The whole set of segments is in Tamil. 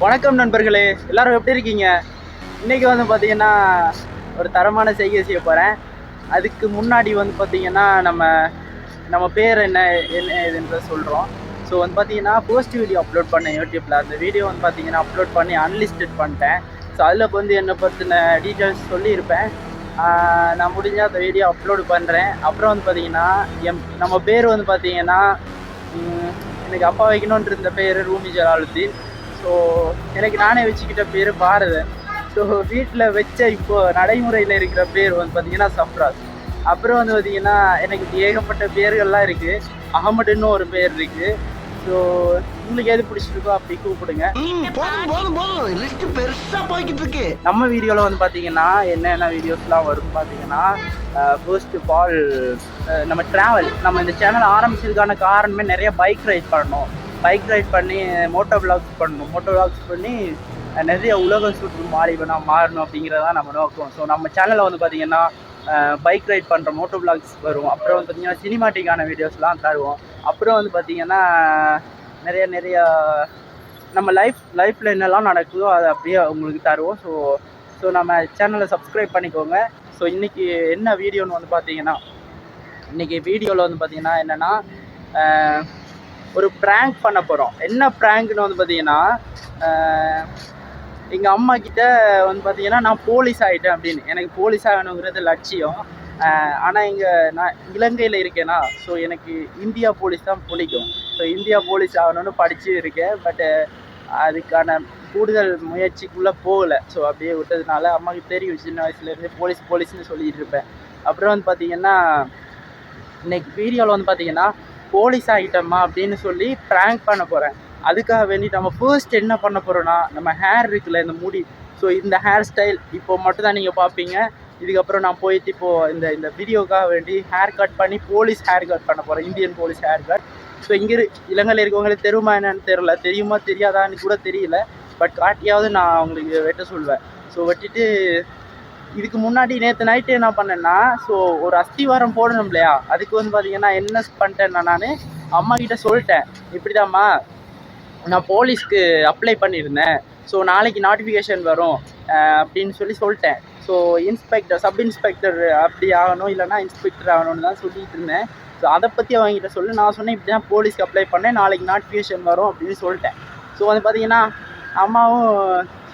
வணக்கம் நண்பர்களே, எல்லாரும் எப்படி இருக்கீங்க? இன்னைக்கு வந்து பார்த்தீங்கன்னா ஒரு தரமான செய்கை செய்ய போகிறேன். அதுக்கு முன்னாடி வந்து பார்த்தீங்கன்னா நம்ம பேர் என்ன என்ன ஏதுன்றத சொல்கிறோம். ஸோ வந்து பார்த்தீங்கன்னா ஃபர்ஸ்ட் வீடியோ அப்லோட் பண்ணேன் யூடியூப்பில். அந்த வீடியோ வந்து பார்த்தீங்கன்னா அப்லோட் பண்ணி அன்லிஸ்டட் பண்ணிட்டேன். ஸோ அதில் வந்து என்னை பற்றின டீட்டெயில்ஸ் சொல்லியிருப்பேன். நான் முடிஞ்சால் அந்த வீடியோ அப்லோடு பண்ணுறேன். அப்புறம் வந்து பார்த்தீங்கன்னா நம்ம பேர் வந்து பார்த்தீங்கன்னா எனக்கு அப்பா வைக்கணுன்ற இருந்த பேர் ரூமி ஜலாலுத்தீன். ஸோ எனக்கு நானே வச்சுக்கிட்ட பேர் பாரதன். ஸோ வீட்டில் வச்ச இப்போது நடைமுறையில் இருக்கிற பேர் வந்து பார்த்திங்கன்னா சஃப்ராஸ். அப்புறம் வந்து பார்த்திங்கன்னா எனக்கு ஏகப்பட்ட பேர்கள்லாம் இருக்குது. அகமதுன்னு ஒரு பேர் இருக்குது. ஸோ உங்களுக்கு எது பிடிச்சிருக்கோ அப்படி கூப்பிடுங்க. நம்ம வீடியோவில் வந்து பார்த்தீங்கன்னா என்னென்ன வீடியோஸ்லாம் வரும்னு பார்த்தீங்கன்னா ஃபர்ஸ்ட் ஆஃப் ஆல் நம்ம ட்ராவல். நம்ம இந்த சேனல் ஆரம்பிச்சதுக்கான காரணமே நிறைய பைக் ரைட் பண்ணணும். பைக் ரைட் பண்ணி மோட்டோ விளாக்ஸ் பண்ணணும். மோட்டோ விளாக்ஸ் பண்ணி நிறைய உலகம் சுற்று மாறணும் அப்படிங்கிறதான் நம்ம நோக்கம். ஸோ நம்ம சேனலில் வந்து பார்த்திங்கன்னா பைக் ரைட் பண்ணுற மோட்டோ விளாக்ஸ் வரும். அப்புறம் வந்து பார்த்திங்கன்னா சினிமாட்டிக்கான வீடியோஸ்லாம் தருவோம். அப்புறம் வந்து பார்த்திங்கன்னா நிறைய நம்ம லைஃப்பில் என்னெல்லாம் நடக்குதோ அதை அப்படியே உங்களுக்கு தருவோம். ஸோ நம்ம சேனலை சப்ஸ்கிரைப் பண்ணிக்கோங்க. ஸோ இன்றைக்கி என்ன வீடியோன்னு வந்து பார்த்திங்கன்னா இன்றைக்கி வீடியோவில் வந்து பார்த்திங்கன்னா என்னென்னா ஒரு ப்ராங்க் பண்ண போகிறோம். என்ன ப்ராங்க்னு வந்து பார்த்திங்கன்னா எங்கள் அம்மா கிட்ட வந்து பார்த்திங்கன்னா நான் போலீஸ் ஆகிட்டேன் அப்படின்னு. எனக்கு போலீஸ் ஆகணுங்கிறது லட்சியம். ஆனால் நான் இலங்கையில் இருக்கேனா, ஸோ எனக்கு இந்தியா போலீஸ் தான் பிடிக்கும். ஸோ இந்தியா போலீஸ் ஆகணும்னு படித்து இருக்கேன். பட்டு அதுக்கான கூடுதல் முயற்சிக்குள்ளே போகலை. ஸோ அப்படியே விட்டதுனால அம்மாவுக்கு தெரியும் சின்ன வயசுலேருந்து போலீஸ்னு சொல்லிகிட்டு இருப்பேன். அப்புறம் வந்து பார்த்திங்கன்னா இன்றைக்கி வீடியோவில் வந்து பார்த்திங்கன்னா போலீஸ் ஆகிட்டோமா அப்படின்னு சொல்லி ப்ராங்க் பண்ண போகிறேன். அதுக்காக வேண்டி நம்ம ஃபர்ஸ்ட் என்ன பண்ண போகிறோன்னா, நம்ம ஹேர் இருக்குல்ல, இந்த முடி. ஸோ இந்த ஹேர் ஸ்டைல் இப்போ மட்டும் தான் நீங்கள் பார்ப்பீங்க. இதுக்கப்புறம் நான் போயிட்டு இப்போது இந்த வீடியோக்காக வேண்டி ஹேர் கட் பண்ணி போலீஸ் ஹேர் கட் பண்ண போகிறேன். Indian police hair cut. So இங்கே இலங்கையில் இருக்கவங்களுக்கு தெரியுமா என்னன்னு தெரியுமா தெரியாதான்னு கூட தெரியல. பட் காட்டியாவது நான் அவங்களுக்கு வெட்ட சொல்வேன். ஸோ வெட்டிட்டு இதுக்கு முன்னாடி நேற்று நைட்டு என்ன பண்ணேன்னா, ஸோ ஒரு அஸ்திவாரம் போடணும் இல்லையா, அதுக்கு வந்து பார்த்திங்கன்னா என்ன பண்ணிட்டேன்னா, நான் அம்மா கிட்ட சொல்லிட்டேன், இப்படிதாம்மா நான் போலீஸ்க்கு அப்ளை பண்ணியிருந்தேன். ஸோ நாளைக்கு நோட்டிஃபிகேஷன் வரும் அப்படின்னு சொல்லிட்டேன். ஸோ சப் இன்ஸ்பெக்டர் அப்படி ஆகணும், இல்லைனா இன்ஸ்பெக்டர் ஆகணும்னு தான் சொல்லிட்டு இருந்தேன். ஸோ அதை பற்றி அவங்ககிட்ட சொல்லி நான் சொன்னேன், இப்படி தான் போலீஸ்க்கு அப்ளை பண்ணேன், நாளைக்கு நோட்டிஃபிகேஷன் வரும் அப்படின்னு சொல்லிட்டேன். ஸோ வந்து பார்த்திங்கன்னா அம்மாவும்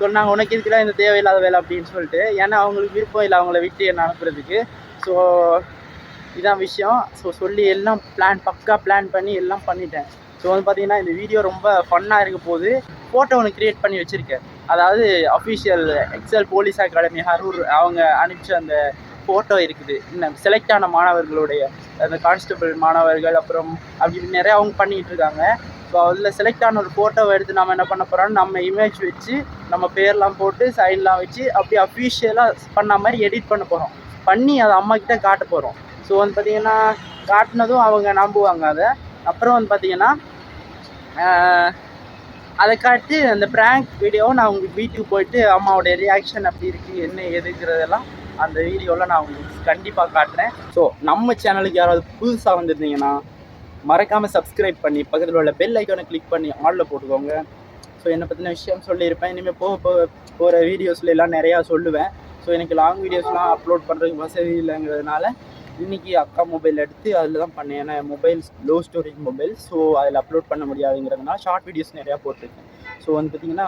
சொன்னாங்க, உனக்கு இதுக்குலாம் இந்த தேவையில்லாத வேலை அப்படின்னு சொல்லிட்டு. ஏன்னா அவங்களுக்கு விருப்பம் இல்லை அவங்கள விட்டு என்ன அனுப்புறதுக்கு. ஸோ இதான் விஷயம். ஸோ சொல்லி எல்லாம் பக்கா பிளான் பண்ணி எல்லாம் பண்ணிட்டேன். ஸோ வந்து பார்த்திங்கன்னா இந்த வீடியோ ரொம்ப ஃபன்னாக இருக்க போது. ஃபோட்டோ ஒன்று க்ரியேட் பண்ணி வச்சுருக்கேன். அதாவது official excel police academy Harur அவங்க அனுப்பிச்ச அந்த ஃபோட்டோ இருக்குது. இன்னும் செலக்ட் ஆன மாணவர்களுடைய அந்த கான்ஸ்டபிள் மாணவர்கள் அப்புறம் அப்படி நிறையா அவங்க பண்ணிகிட்டு இருக்காங்க. ஸோ அதில் செலக்ட் ஆன ஒரு ஃபோட்டோவை எடுத்து நம்ம என்ன பண்ண போகிறோம்னா, நம்ம இமேஜ் வச்சு நம்ம பேர்லாம் போட்டு சைன்லாம் வச்சு அப்படியே அஃபிஷியலாக பண்ண மாதிரி எடிட் பண்ண போகிறோம். பண்ணி அதை அம்மாக்கிட்ட காட்ட போகிறோம். ஸோ வந்து பார்த்திங்கன்னா காட்டினதும் அவங்க நம்புவாங்க அதை. அப்புறம் வந்து பார்த்திங்கன்னா அதை காட்டி அந்த ப்ராங்க் வீடியோவை நான் உங்களுக்கு வீட்டுக்கு போயிட்டு அம்மாவோடைய ரியாக்ஷன் அப்படி இருக்குது என்ன எதுங்கிறதெல்லாம் அந்த வீடியோவில் நான் உங்களுக்கு கண்டிப்பாக காட்டுறேன். ஸோ நம்ம சேனலுக்கு யாராவது புதுசாக வந்திருந்தீங்கன்னா மறக்காமல் சப்ஸ்கிரைப் பண்ணி பக்கத்தில் உள்ள பெல் ஐக்கானை கிளிக் பண்ணி ஆலில் போட்டுக்கோங்க. ஸோ என்னை பற்றின விஷயம் சொல்லியிருப்பேன். இனிமேல் போகிற வீடியோஸில் எல்லாம் நிறையா சொல்லுவேன். ஸோ எனக்கு லாங் வீடியோஸ்லாம் அப்லோட் பண்ணுறதுக்கு வசதி இல்லைங்கிறதுனால இன்றைக்கி அக்கா மொபைல் எடுத்து அதில் தான் பண்ணேன். ஏன்னா mobile low storage mobile. So அதில் அப்லோட் பண்ண முடியாதுங்கிறதுனால ஷார்ட் வீடியோஸ் நிறையா போட்டிருக்கேன். ஸோ வந்து பார்த்திங்கன்னா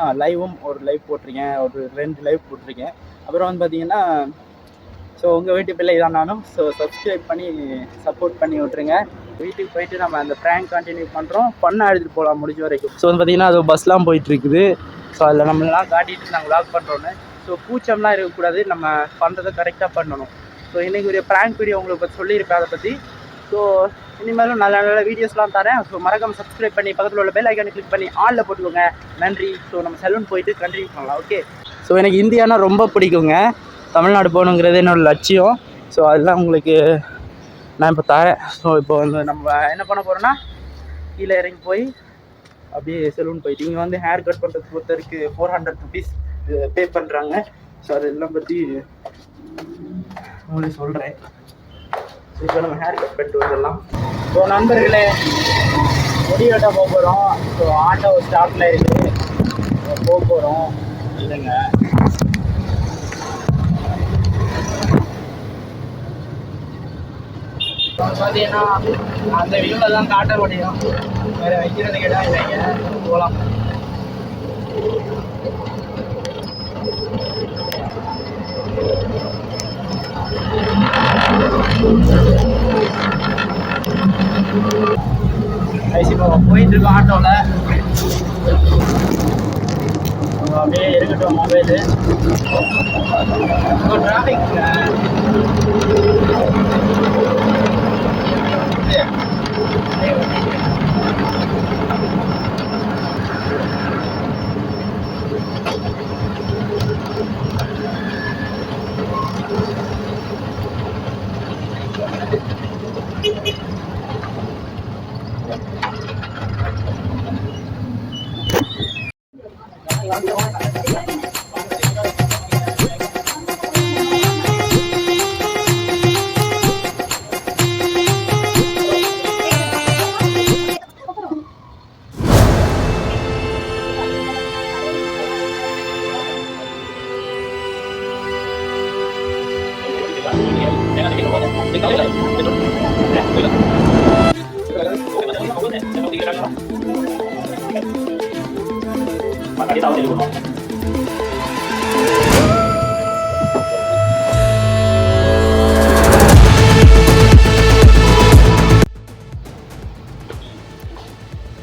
ஒரு லைவ் போட்டிருக்கேன், ஒரு 2 லைவ் போட்டிருக்கேன். அப்புறம் வந்து பார்த்திங்கன்னா ஸோ உங்கள் வீட்டு பிள்ளை தான் நானும். ஸோ சப்ஸ்கிரைப் பண்ணி சப்போர்ட் பண்ணி விட்ருங்க. வீட்டுக்கு போயிட்டு நம்ம அந்த ப்ராங்க் கண்டினியூ பண்ணுறோம். ஃபன்னாக எடுத்துகிட்டு போகலாம் முடிஞ்ச வரைக்கும். ஸோ வந்து பார்த்திங்கன்னா அது பஸ்லாம் போயிட்டுருக்குது. ஸோ அதில் நம்மளாம் காட்டிகிட்டு நாங்கள் வ்ளாக் பண்ணுறோன்னு. ஸோ கூச்சம்லாம் இருக்கக்கூடாது, நம்ம பண்ணுறதை கரெக்டாக பண்ணணும். ஸோ இன்றைக்கி ஒரு ப்ராங்க் வீடியோ உங்களுக்கு பற்றி சொல்லியிருப்பேன் அதை பற்றி. ஸோ இனிமேலும் நல்ல வீடியோஸ்லாம் தரேன். ஸோ மறக்காமல் சப்ஸ்கிரைப் பண்ணி பக்கத்தில் உள்ள பெல் ஐக்கானை கிளிக் பண்ணி ஆலில் போட்டுக்கோங்க. நன்றி. ஸோ நம்ம சலூன் போயிட்டு கண்டினியூ பண்ணலாம். ஓகே. ஸோ எனக்கு இந்தியானா ரொம்ப பிடிக்குங்க. தமிழ்நாடு போகணுங்கிறது என்னோடய லட்சியம். ஸோ அதெல்லாம் உங்களுக்கு நான் இப்போ தரேன். ஸோ இப்போ வந்து நம்ம என்ன பண்ண போகிறோன்னா, கீழே இறங்கி போய் அப்படியே சலூன் போயிட்டு இங்கே வந்து ஹேர் கட் பண்ணுறதுக்கு ஒருத்தருக்கு 400 ருபீஸ் பே பண்ணுறாங்க. ஸோ அதெல்லாம் பற்றி உங்களுக்கு சொல்கிறேன். ஸோ இப்போ நம்ம ஹேர் கட் பண்ணிட்டு வந்துடலாம். ஸோ நண்பர்களே, முடிவெட்ட போகிறோம். ஸோ ஆட்டோ ஸ்டாப்பில் இருக்குது. போக போகிறோம் இல்லைங்க. பார்த்தீங்கன்னா அந்த வியூவில் தான் காட்ட முடியும், வேறு வைக்கிறதுக்கு இடம் இல்லைங்க. போகலாம். இப்போ போயிட்டு இருக்கோம் ஆட்டோவில். அப்படியே இருக்கட்டும் மொபைலு. இப்போ டிராஃபிக்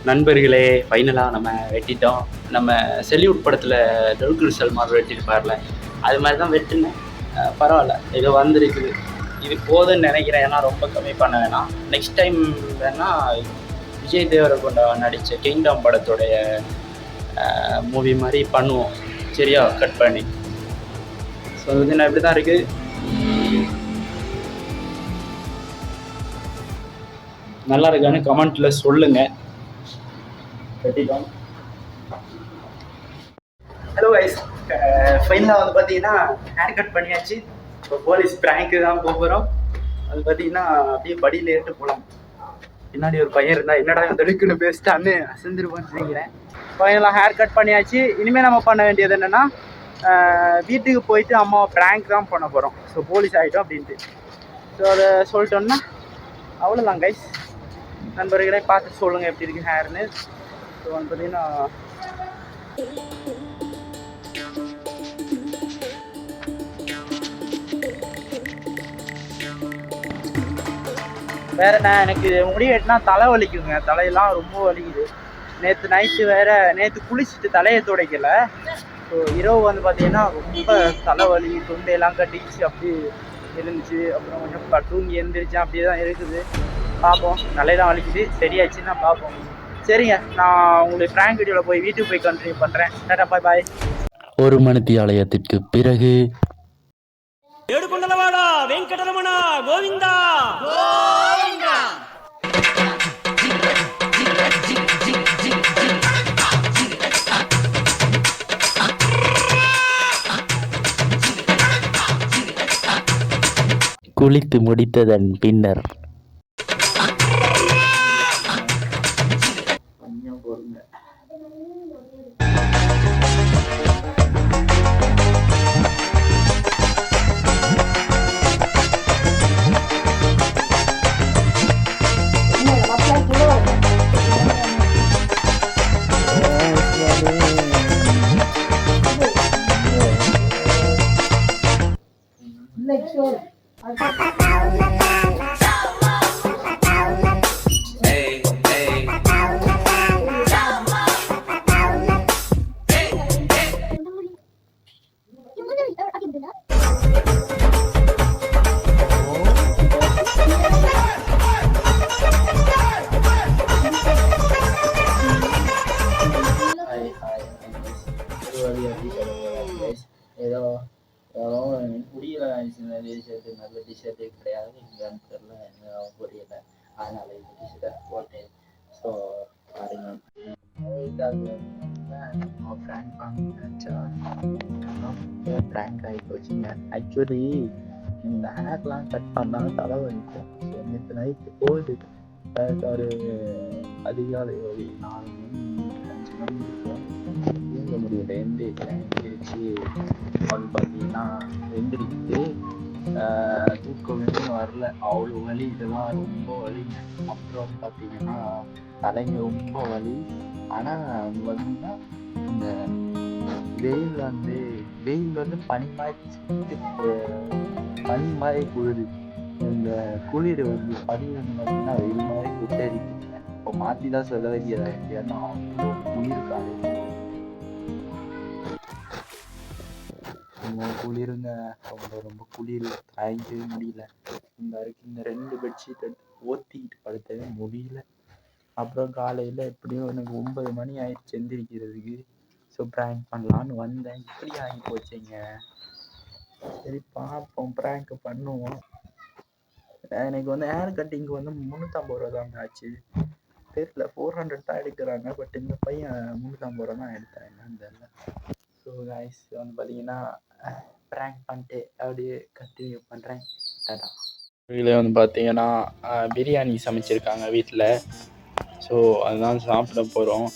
நண்பர்களே, ஃபைனலாக நம்ம வெட்டிட்டோம். நம்ம செல்யூட் படத்தில் துல்கர் சல்மான் வெட்டியிருப்பார்ல, அது மாதிரி தான் வெட்டினேன். பரவாயில்ல, இது வந்திருக்குது. இது போதுன்னு நினைக்கிறேன், ஏன்னா ரொம்ப கம்மி பண்ண வேணாம். நெக்ஸ்ட் டைம் வேணால் விஜய் தேவரகொண்டா நடித்த கிங்டம் படத்துடைய மூவி மாதிரி பண்ணுவோம், சரியா? கட் பண்ணி. ஸோ இது நான் இப்படி தான் இருக்குது. நல்லா இருக்கான்னு கமெண்ட்டில் சொல்லுங்கள். வெட்டிட்டோம். ஹலோ கைஸ், ஃபைனலாக வந்து பார்த்தீங்கன்னா ஹேர் கட் பண்ணியாச்சு. இப்போ போலீஸ் ப்ராங்க்கு தான் போகிறோம். அது பார்த்தீங்கன்னா அப்படியே படியில் ஏறிட்டு போகலாம். பின்னாடி ஒரு பையன் இருந்தால் என்னடா தடுக்குன்னு பேசிட்டான்னு அசந்துருப்பான்னு நினைக்கிறேன். ஃபைனலாக ஹேர் கட் பண்ணியாச்சு. இனிமேல் நம்ம பண்ண வேண்டியது என்னென்னா, வீட்டுக்கு போயிட்டு அம்மாவை ப்ராங்க் தான் பண்ண போகிறோம். ஸோ போலீஸ் ஆகிட்டோம் அப்படின்ட்டு. ஸோ அதை சொல்லிட்டோம்னா அவ்வளோதான் கைஸ். நண்பர்களே பார்த்து சொல்லுங்கள் எப்படி இருக்குது ஹேர்னு. ஸோ வந்து பார்த்தீங்கன்னா வேற என்ன, எனக்கு முடி வெட்டினா தலை வலிக்குங்க. தலையெல்லாம் ரொம்ப வலிக்குது. நேற்று நைட்டு வேற, நேற்று குளிச்சுட்டு தலையை துடைக்கல. ஸோ இரவு வந்து பார்த்தீங்கன்னா ரொம்ப தலைவலி, தொண்டையெல்லாம் கட்டிச்சு, அப்படி இருந்துச்சு. அப்புறம் கொஞ்சம் தூங்கி எழுந்திரிச்சேன், அப்படியே தான் இருக்குது. பார்ப்போம், தலையெல்லாம் வலிக்குது, சரியாச்சுன்னா பார்ப்போம். சரிங்க, நான் உங்களுக்கு ஃப்ராங்க் வீடியோவில் போய் வீட்டுக்கு போய் கண்டினியூ பண்ணுறேன். டாடா, பாய் பாய். ஒரு மணித்தியாலயத்திற்கு பிறகு ఏడుకొండలవాడా వెంకటరమణ గోవిందా గోవిందా. குளித்து முடித்ததன் பின்னர் கொஞ்சம் பொறுங்க. ஏதோ முடியல, டிஷர்ட்டு நல்ல டிஷர்ட்டே கிடையாது, இங்கேன்னு தெரியல, என்ன புரியல. அதனால இந்த டிஷர்ட்டை போட்டேன். ஸோ பாருங்க, ப்ராங்க் ஆகி போச்சுங்க. ஆக்சுவலி இந்த ஹேர்லாம் கட் பண்ணால் தலை வலிக்கும். ஸோ நேற்று நைட்டு போகுது ஒரு அதிகாலை ஒரு 4 மணி 5 மணி இருக்கும், தூங்க முடியல. காலையில் எந்திரிச்சு வந்து பார்த்தீங்கன்னா எந்திரிச்சு தூக்கம் எதுவும் வரல, அவ்வளோ வலி, இதெல்லாம் ரொம்ப வலிங்க. அப்புறம் பார்த்தீங்கன்னா தலைங்க ரொம்ப வலி. ஆனால் பார்த்தீங்கன்னா இந்த வெயில் வந்து பனி மாதிரி குளிர். இந்த குளிர் வந்து பனி வந்து பார்த்தீங்கன்னா வெயில் மாதிரி குளிரிக்குங்க. இப்போ மாற்றி தான் சொல்ல வேண்டியதாக இருக்கு. ஏன்னா அவ்வளோ குளிர் காலையில் ரொம்ப குளிருங்க. ரொம்ப குளிர், தாங்கிக்கவே முடியல. இந்த 2 பெட்ஷீட் எடுத்து ஓத்திக்கிட்டு படுத்தவே முடியல. அப்புறம் காலையில் எப்படியும் எனக்கு 9 மணி ஆயிடுச்சு எந்திரிக்கிறதுக்கு. ஸோ ப்ராங்க் பண்ணலான்னு வந்தேன், இப்படி ஆகி போச்சுங்க. சரி பார்ப்போம், ப்ராங்க் பண்ணுவோம். எனக்கு வந்து ஹேர் கட்டிங்க்கு வந்து 350 ரூபா தாங்க ஆச்சு. தெரியல, 400 தான் எடுக்கிறாங்க. பட் இந்த பையன் 350 ரூபா தான் எடுத்தேன், என்னன்னு தெரியல. ஸோ கைஸ் வந்து பார்த்தீங்கன்னா ப்ராங்க் பண்ணிட்டு அப்படியே கண்டினியூ பண்ணுறேன். டாடா. இதில் வந்து பார்த்தீங்கன்னா பிரியாணி சமைச்சிருக்காங்க வீட்டில். ஸோ அதுதான் சாப்பிட போகிறோம்.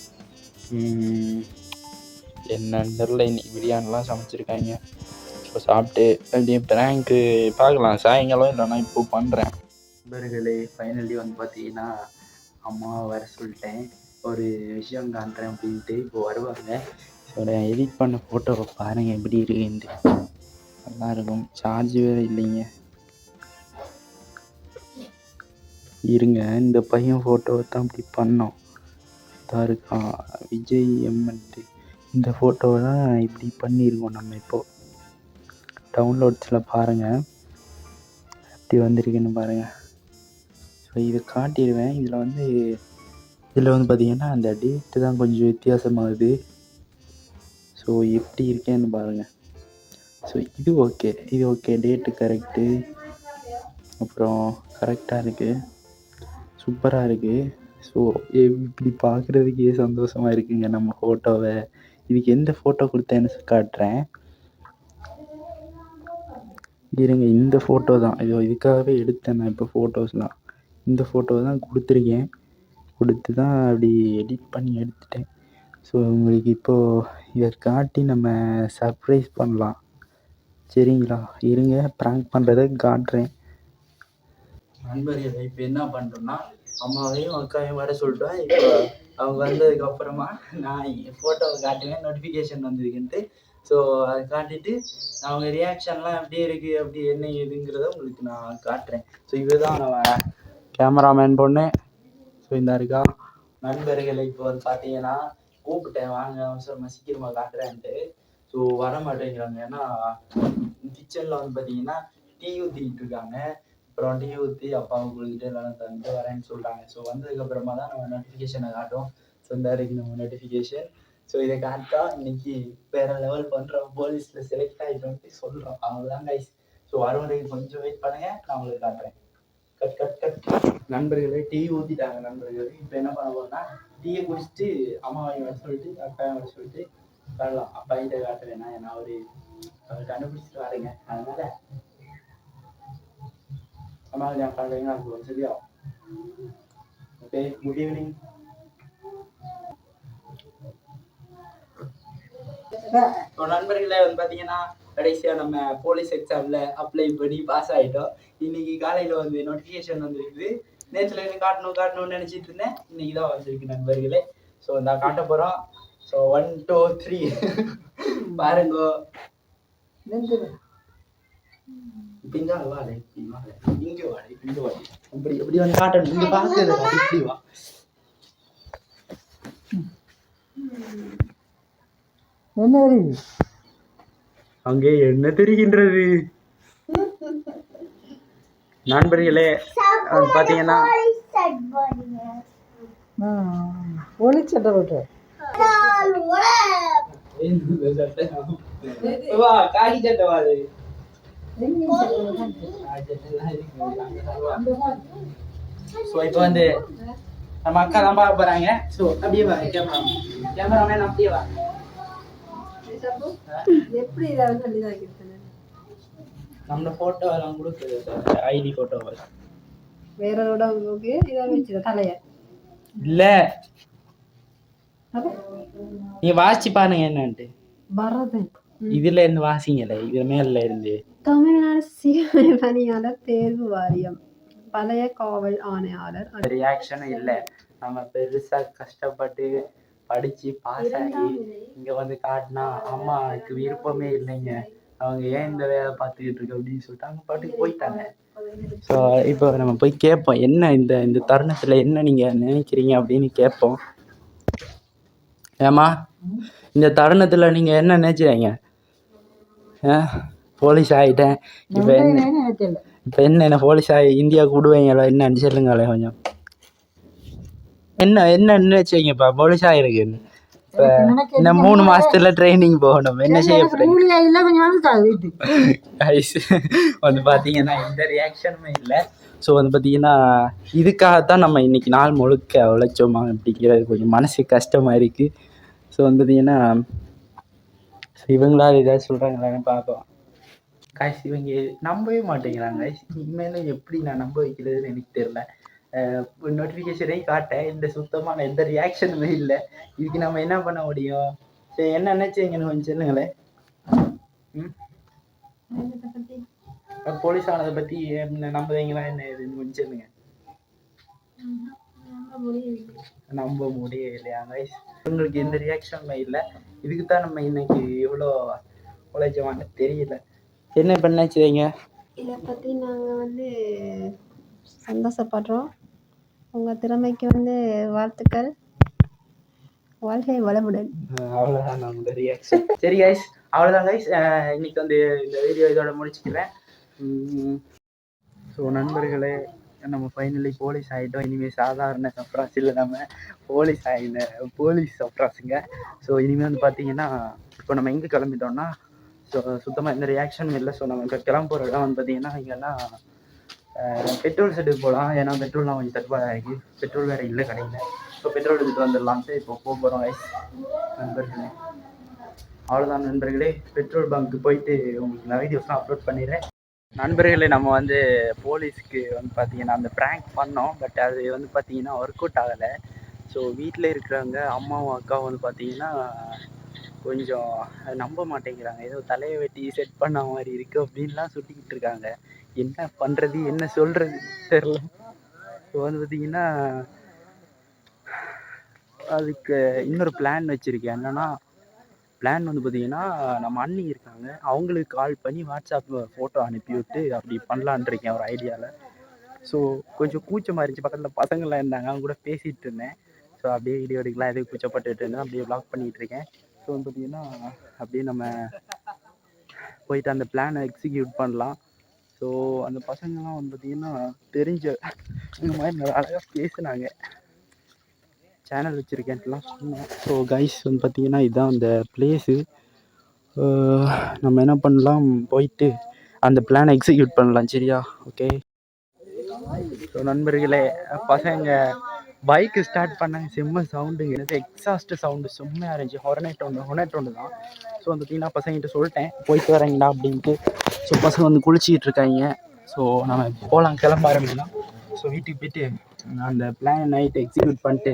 என்னன்னு தெரில, இன்னைக்கு பிரியாணிலாம் சமைச்சிருக்காங்க. ஸோ சாப்பிட்டு அப்படியே ப்ராங்க்கு பார்க்கலாம் சாயங்காலம், இல்லைன்னா இப்போ பண்ணுறேன். நண்பர்களே, ஃபைனலி வந்து பார்த்தீங்கன்னா அம்மா வர சொல்லிட்டேன், ஒரு விஷயம் காண்றேன் அப்படின்ட்டு. இப்போ வருவாங்க. ஸோ எடிட் பண்ண ஃபோட்டோவை பாருங்கள் எப்படி இருக்குன்ட்டு. நல்லா இருக்கும். சார்ஜ் வேறு இல்லைங்க. இருங்க, இந்த பையன் ஃபோட்டோவை தான் அப்படி பண்ணோம். இதாக இருக்கான் விஜய் எம்என்ட்டு. இந்த ஃபோட்டோவை தான் இப்படி பண்ணியிருக்கோம் நம்ம. இப்போது டவுன்லோட்ஸில் பாருங்கள் எப்படி வந்திருக்குன்னு பாருங்கள். ஸோ இதை காட்டிடுவேன். இதில் வந்து பார்த்திங்கன்னா அந்த டேட்டு தான் கொஞ்சம் வித்தியாசமாகுது. ஸோ எப்படி இருக்கேன்னு பாருங்கள். ஸோ இது ஓகே, டேட்டு கரெக்டு. அப்புறம் கரெக்டாக இருக்குது, சூப்பராக இருக்குது. ஸோ இப்படி பார்க்குறதுக்கே சந்தோஷமாக இருக்குங்க நம்ம ஃபோட்டோவை. இதுக்கு எந்த ஃபோட்டோ கொடுத்தேன்னு காட்டுறேன் இருங்க. இந்த ஃபோட்டோ தான், இதுக்காகவே எடுத்தேன் நான் இப்போ ஃபோட்டோஸ்லாம். இந்த ஃபோட்டோ தான் கொடுத்துருக்கேன். கொடுத்து தான் அப்படி எடிட் பண்ணி எடுத்துட்டேன். ஸோ உங்களுக்கு இப்போது இதை காட்டி நம்ம சர்ப்ரைஸ் பண்ணலாம், சரிங்களா? இருங்க, ப்ராங்க் பண்ணுறதை காட்டுறேன். நண்பர்கள், இப்போ என்ன பண்ணுறோம்னா அம்மாவையும் அக்காவையும் வர சொல்லிட்டோம். இப்போ அவங்க வந்ததுக்கு அப்புறமா நான் ஃபோட்டோவை காட்டுவேன், நோட்டிஃபிகேஷன் வந்ததுக்குன்ட்டு. ஸோ அதை காட்டிட்டு அவங்க ரியாக்ஷன்லாம் எப்படி இருக்குது, அப்படி என்ன ஏதுங்கிறத உங்களுக்கு நான் காட்டுறேன். ஸோ இதுதான் நான் கேமராமேன் பொண்ணு. ஸோ இந்த இருக்கா நண்பர்களை. இப்போ வந்து பார்த்தீங்கன்னா கூப்பிட்டேன், வாங்க அவசரமாக சீக்கிரமாக காட்டுறேன்ட்டு. ஸோ வர மாட்டேங்கிறாங்க. ஏன்னா கிச்சனில் வந்து பார்த்தீங்கன்னா டீ ஊற்றிக்கிட்டு இருக்காங்க. அப்புறம் டீ ஊற்றி அப்பாவுக்கு கொடுத்துட்டு எல்லாம் தந்து வரேன்னு சொல்கிறாங்க. ஸோ வந்ததுக்கப்புறமா தான் நம்ம நோட்டிஃபிகேஷனை காட்டும். ஸோ இந்த இருக்குது நம்ம நோட்டிஃபிகேஷன். ஸோ இதை காட்டா இன்னைக்கு வேறு லெவல் பண்ணுறோம், போலீஸில் செலக்ட் ஆகிட்டோன்ட்டு சொல்கிறோம். அவ்வளோதான் கைஸ். ஸோ வருவதைக்கு கொஞ்சம் வெயிட் பண்ணுங்கள், நான் உங்களுக்கு காட்டுறேன். கட் நண்பர்களே, டீ ஊற்றிட்டாங்க நண்பர்களே. இப்போ என்ன பண்ண போகிறோம்னா டீயை குடிச்சிட்டு அம்மாவையும் வர சொல்லிட்டு அக்காவையும் வர சொல்லிட்டு வரலாம். அப்பா கிட்ட காட்டுறேன், நான் ஒரு கண்டுபிடிச்சிட்டு வரேங்க. அதனால அம்மாவை நான் காட்டுறீங்க, அது ஒரு சரியா. Okay, good evening. நண்பர்களே வந்து பார்த்தீங்கன்னா கடைசியாக நம்ம போலீஸ் எக்ஸாமில் அப்ளை பண்ணி பாஸ் ஆகிட்டோம். இன்னைக்கு காலையில் வந்து நோட்டிஃபிகேஷன் வந்துருக்குது. நேற்றுல இருந்து காட்டணும்னு நினச்சிட்டு இருந்தேன், இன்னைக்கு தான் வந்திருக்கு நண்பர்களே. ஸோ நான் காட்ட போகிறோம். ஸோ 1 2 3 பாருங்கோ. இங்கே வாடை, இங்கே வாடை இப்படி எப்படி வந்து காட்டணும். இங்கே பார்க்குறது இப்படி வா. என்ன தெரியுது அங்கே என்ன தெரிகின்றது நண்பர்களே? பார்த்தீங்கன்னா போலீஸ் சட்டை போட்டு காகி சட்டை வாது. ஸோ இப்போ வந்து நம்ம அக்கா தான் பார்க்க போறாங்க. ஸோ அப்படியே வா, கேமராமேன் அப்படியே வா. எப்படி இதாவது நம்ம போட்டோ எல்லாம் கொடுக்குது, ஐடி போட்டோ வேற இதாக தலைய இல்ல. நீ வாசிச்சு பாருங்க என்னன்ட்டு. பரதன் இதுல இருந்து வாசிங்களே, இது மேல இருந்து. தமிழ்நாடு சீமை பணியாளர் தேர்வு வாரியம் பழைய காவல் ஆணையாளர் ரியாக்ஷனும் இல்லை. நம்ம பெருசா கஷ்டப்பட்டு படிச்சு பாஸ் ஆகி இங்க வந்து காட்டினா அம்மாவுக்கு விருப்பமே இல்லைங்க, அவங்க ஏன் இந்த வேலை பார்த்துக்கிட்டு இருக்கு அப்படின்னு சொல்லிட்டு அவங்க பாட்டுக்கு போயிட்டாங்க. ஸோ இப்போ நம்ம போய் கேட்போம், என்ன இந்த இந்த தருணத்துல என்ன நீங்க நினைக்கிறீங்க அப்படின்னு கேட்போம். ஏமா இந்த தருணத்துல நீங்க என்ன நினைக்கிறீங்க? போலீஸ் ஆகிட்டேன், இப்போ என்ன போலீஸ் ஆகி இந்தியாவுக்கு விடுவீங்களா என்னன்னு சொல்லுங்களேன் கொஞ்சம். என்ன நினைச்சீங்கப்பா போலீஸ் ஆகிருக்குன்னு? இப்போ இந்த 3 மாசத்துல ட்ரைனிங் போகணும், என்ன செய்ய வந்து பார்த்தீங்கன்னா எந்த ரியாக்ஷனுமே இல்லை. ஸோ வந்து பார்த்தீங்கன்னா இதுக்காகத்தான் நம்ம இன்னைக்கு நாள் முழுக்க உழைச்சோமா அப்படிங்கிறது கொஞ்சம் மனசு கஷ்டமாக இருக்குது. ஸோ வந்து பார்த்தீங்கன்னா இவங்களால ஏதாவது சொல்கிறாங்களான்னு பார்ப்போம். காய்ஸ் இவங்க நம்பவே மாட்டேங்கிறாங்க. இனிமேலும் எப்படி நான் நம்ப வைக்கிறதுன்னு எனக்கு தெரியல. நோட்டிஃபிகேஷனே காட்டேன், இந்த சுத்தமான எந்த ரியாக்ஷனுமே இல்லை. இதுக்கு நம்ம என்ன பண்ண முடியும்? சரி, என்ன நினைச்சீங்கன்னு கொஞ்சம் சொல்லுங்களேன். போலீஸ் ஆனதை பற்றி நம்புவீங்களா என்ன இதுன்னு கொஞ்சம் சொல்லுங்க. நம்ப முடியலையா கைஸ்? உங்களுக்கு எந்த ரியாக்ஷனுமே இல்லை. இதுக்கு தான் நம்ம இன்னைக்கு எவ்வளோ உழைச்சோமான்னு தெரியல. என்ன பண்ணாச்சுங்க? இதை பற்றி நாங்கள் வந்து சந்தோஷப்படுறோம். உங்கள் திறமைக்கு வந்து வாழ்த்துக்கள். வாழ்க்கை வளமுடன். அவ்வளோதான் நம்மளோட ரியாக்ஷன். சரி கைஸ், அவ்வளோதான் கைஸ். இன்னைக்கு வந்து இந்த வீடியோ இதோட முடிச்சுக்கிறேன். ஸோ நண்பர்களே, நம்ம ஃபைனலி போலீஸ் ஆகிட்டோம். இனிமேல் சாதாரண சப்ராஸ் இல்லை, நம்ம போலீஸ் சப்ராஸுங்க. ஸோ இனிமேல் வந்து பார்த்தீங்கன்னா இப்போ நம்ம எங்கே கிளம்பிட்டோம்னா, ஸோ சுத்தமாக எந்த ரியாக்ஷனும் இல்லை. ஸோ நம்ம இப்போ கிளம்ப போகிற இடம் வந்து பார்த்தீங்கன்னா இங்கன்னா பெட்ரோல் செட்டுக்கு போகலாம். ஏன்னா பெட்ரோல்லாம் கொஞ்சம் தட்டுப்பாடாக இருக்குது, பெட்ரோல் வேறு இல்லை கடையில். ஸோ பெட்ரோல் எடுத்துகிட்டு வந்துடலான்ட்டு இப்போ போக போகிறோம் கைஸ் நண்பர்களே. அவ்வளோதான் நண்பர்களே, பெட்ரோல் பங்க்கு போயிட்டு உங்களுக்கு நான் வீடியோஸ்லாம் அப்லோட் பண்ணிடுறேன். நண்பர்களே, நம்ம வந்து போலீஸ்க்கு வந்து பார்த்தீங்கன்னா அந்த ப்ராங்க் பண்ணோம். பட் அது வந்து பார்த்தீங்கன்னா ஒர்க் அவுட் ஆகலை. ஸோ வீட்டில் இருக்கிறவங்க அம்மாவும் அக்காவும் வந்து பார்த்தீங்கன்னா கொஞ்சம் நம்ப மாட்டேங்கிறாங்க. ஏதோ தலையை வெட்டி செட் பண்ண மாதிரி இருக்குது அப்படின்லாம் சொல்லிக்கிட்டு இருக்காங்க. என்ன பண்ணுறது என்ன சொல்கிறது தெரில. ஸோ வந்து பார்த்தீங்கன்னா அதுக்கு இன்னொரு பிளான் வச்சுருக்கேன். என்னென்னா பிளான் வந்து பார்த்தீங்கன்னா நம்ம அண்ணி இருக்காங்க, அவங்களுக்கு கால் பண்ணி வாட்ஸ்அப்பில் ஃபோட்டோ அனுப்பிவிட்டு அப்படி பண்ணலான் இருக்கேன் ஒரு ஐடியாவில். ஸோ கொஞ்சம் கூச்சமாக இருந்துச்சு, பக்கத்தில் பசங்கள்லாம் இருந்தாங்க, அவங்க கூட பேசிகிட்டு இருந்தேன். ஸோ அப்படியே வீடியோ எடுக்கலாம் எதுவும் கூச்சப்பட்டுட்டு இருந்தேன், அப்படியே வ்ளாக் பண்ணிகிட்டு இருக்கேன். ஸோ வந்து பார்த்தீங்கன்னா அப்படியே நம்ம போயிட்டு அந்த பிளானை எக்ஸிக்யூட் பண்ணலாம். ஸோ அந்த பசங்கள்லாம் வந்து பார்த்திங்கன்னா தெரிஞ்ச இந்த மாதிரி நிறைய அழகாக பேசுனாங்க, சேனல் வச்சுருக்கேன்ட்டுலாம் சொன்னோம். ஸோ கைஸ் வந்து பார்த்திங்கன்னா இதுதான் அந்த பிளேஸு. நம்ம என்ன பண்ணலாம், போயிட்டு அந்த பிளானை எக்ஸிக்யூட் பண்ணலாம். சரியா? ஓகே. ஸோ நண்பர்களே, பசங்க பைக்கு ஸ்டார்ட் பண்ணாங்க, செம்ம சவுண்டுங்க, எனக்கு எக்ஸாஸ்ட்டு சவுண்டு செம்மையாக இருந்துச்சு. ஹொனேட் ஒன்று தான். ஸோ வந்து பார்த்திங்கன்னா பசங்கிட்ட சொல்லிட்டேன் போயிட்டு வரீங்களா அப்படின்ட்டு. ஸோ பசங்க வந்து குளிச்சிக்கிட்டு இருக்காங்க. ஸோ நம்ம போகலாம், கிளம்ப ஆரம்பிக்கலாம். ஸோ வீட்டுக்கு போயிட்டு அந்த பிளான் நைட்டு எக்ஸிக்யூட் பண்ணிட்டு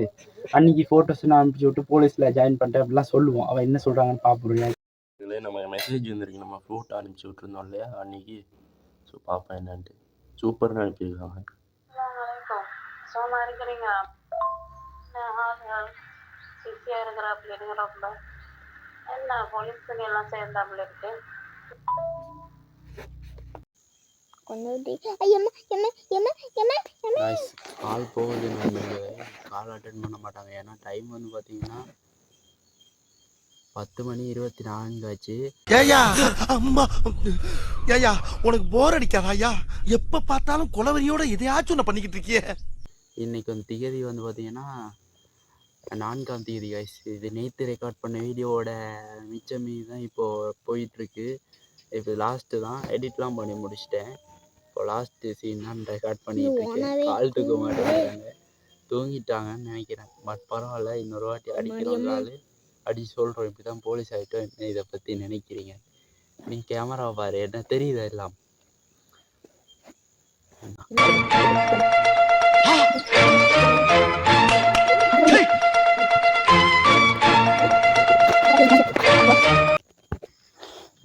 அன்றைக்கி ஃபோட்டோஸ் நான் அனுப்பிச்சி விட்டு போலீஸில் ஜாயின் பண்ணிட்டேன் அப்படிலாம் சொல்லுவோம். அவள் என்ன சொல்கிறாங்கன்னு பார்ப்போம். நம்ம மெசேஜ் வந்துருக்கு, நம்ம ஃபோட்டோ அனுப்பிச்சி விட்ருந்தோம் இல்லையா அன்றைக்கி. ஸோ பார்ப்பேன் என்னன்ட்டு. சூப்பர்னு அனுப்பியிருக்காங்க. பிஸியாக இருக்கிறாப்புல ரொம்ப என்ன போலீஸுங்க எல்லாம் சேர்ந்தாப்புல இருக்கு. கால் போகுதுன்னு கால் அட்டன் பண்ண மாட்டாங்க. ஏன்னா டைம் வந்து பார்த்தீங்கன்னா 10:24 ஆச்சு. ஏயா அம்மா, ஏயா உனக்கு போர் அடிக்காதா? ஐயா எப்ப பார்த்தாலும் குலவரியோட எதையாச்சும் ஒன்று பண்ணிக்கிட்டு இருக்கிய. இன்னைக்கு வந்து திகதி வந்து பார்த்தீங்கன்னா 4ஆம் தேதி கைஸ். இது நேற்று ரெக்கார்ட் பண்ண வீடியோவோட மிச்சமீ தான் இப்போது போயிட்டுருக்கு. இப்போ லாஸ்ட்டு தான் எடிட்லாம் பண்ணி முடிச்சிட்டேன். இப்போ லாஸ்ட்டு சீன் தான் ரெக்கார்ட் பண்ணிகிட்டு இருக்கேன். கால் தூக்க மாட்டேங்கிறாங்க, தூங்கிட்டாங்கன்னு நினைக்கிறேன். பட் பரவாயில்ல, இன்னொரு வாட்டி அடிக்கிறவங்களால அடி சொல்கிறோம். இப்படி தான் போலீஸ் ஆகிட்டோம், என்ன இதை பற்றி நினைக்கிறீங்க? நீ கேமராவை பாரு, என்ன தெரியுதா எல்லாம்?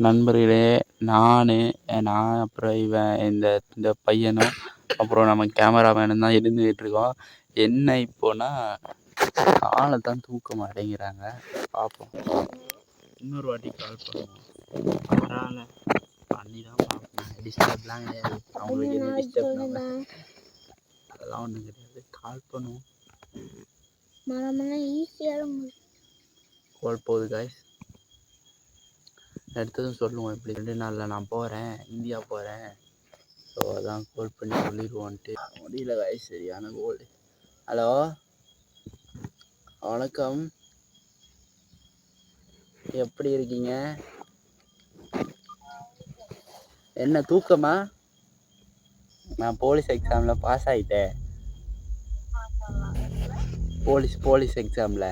நண்பர்களே, நான் அப்புறம் இந்த பையனும் அப்புறம் நம்ம கேமராமேனும் தான் இருந்துகிட்டு இருக்கோம். என்ன இப்போனா காலை தான் தூக்க மாட்டேங்கிறாங்க. பார்ப்போம், இன்னொரு வாட்டி கால் பண்ணுவோம். பரவாயில்ல, பண்ணி தான் பார்ப்போம். டிஸ்டர்ப்லாம் கிடையாது, அவங்களுக்கு எதுவும் டிஸ்டர்ப் அதெல்லாம் ஒன்றும் கிடையாது. கால் பண்ணுவோம். கால் போகுது காய்ஸ். எடுத்ததும் சொல்லுவோம், இப்படி 2 நாளில் நான் போகிறேன், இந்தியா போகிறேன். ஸோ அதான் கால் பண்ணி சொல்லிடுவோன்ட்டு. முடியல காய்ஸ், சரியான கோல்டு. ஹலோ, வணக்கம், எப்படி இருக்கீங்க? என்ன தூக்கமா? நான் போலீஸ் எக்ஸாமில் பாஸ் ஆகிட்டேன். போலீஸ் எக்ஸாமில்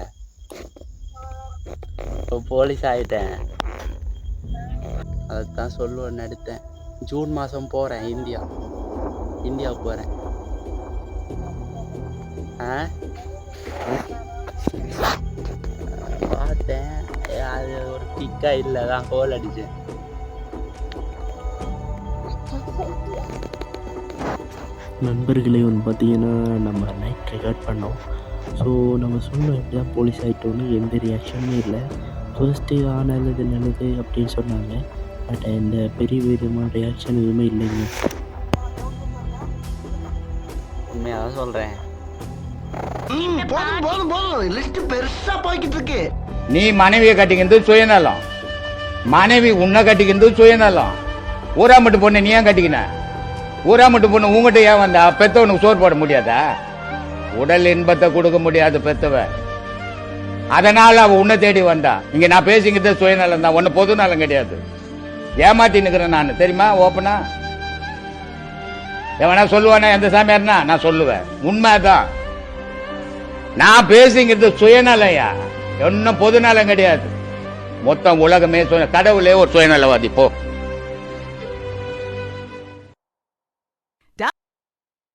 இப்போ போலீஸ் ஆகிட்டேன். அதுதான் சொல்லுவேன்னு எடுத்தேன். ஜூன் மாதம் போகிறேன், இந்தியா போகிறேன். பார்த்தேன், அது ஒரு கிக்காக இல்லை தான் கோல் அடித்தேன். நண்பர்களே பார்த்தீங்கன்னா நம்ம நைட் ரெக்கார்ட் பண்ணோம். ஸோ நம்ம சொன்னோம் எப்படி தான் போலீஸ் ஆகிட்டோன்னு, எந்த ரியாக்ஷனுமே இல்லை. ஃபர்ஸ்ட்டு நல்லது நல்லது அப்படின்னு சொன்னாங்க. பட் இந்த பெரிய விதமான ரியாக்ஷன் எதுவுமே இல்லைங்க. உண்மையாக தான் சொல்கிறேன். போதும் லிஸ்ட் பெருசா போய்கிட்டு இருக்கு. நீ மனைவியை கட்டிக்கிறது சுயநலம், மனைவி உன்னை கட்டிக்கிறது சுயநலம். ஊராமட்டு பொண்ணு நீ ஏன் கட்டிக்கின? ஊராமட்டு பொண்ணு உங்ககிட்ட ஏன் வந்தா? பெத்தவனுக்கு சோறு போட முடியாதா? உடல் இன்பத்தை கொடுக்க முடியாது பெத்தவ, அதனால அவ உன்னை தேடி வந்தா. இங்க நான் பேசிக்கிறது சுயநலம் தான், ஒன்னு பொது நலம் கிடையாது. ஏமாத்தி நிக்கிறேன் நான், தெரியுமா? ஓப்பனா எவனா சொல்லுவானா? எந்த சாமியார்னா நான் சொல்லுவேன், உண்மைதான். நான் பேசிக்கிறது சுயநலையா, ஒன்னும் பொது நலம் கிடையாது. மொத்தம் உலகமே கடவுளே ஒரு சுயநலவாதி. போ.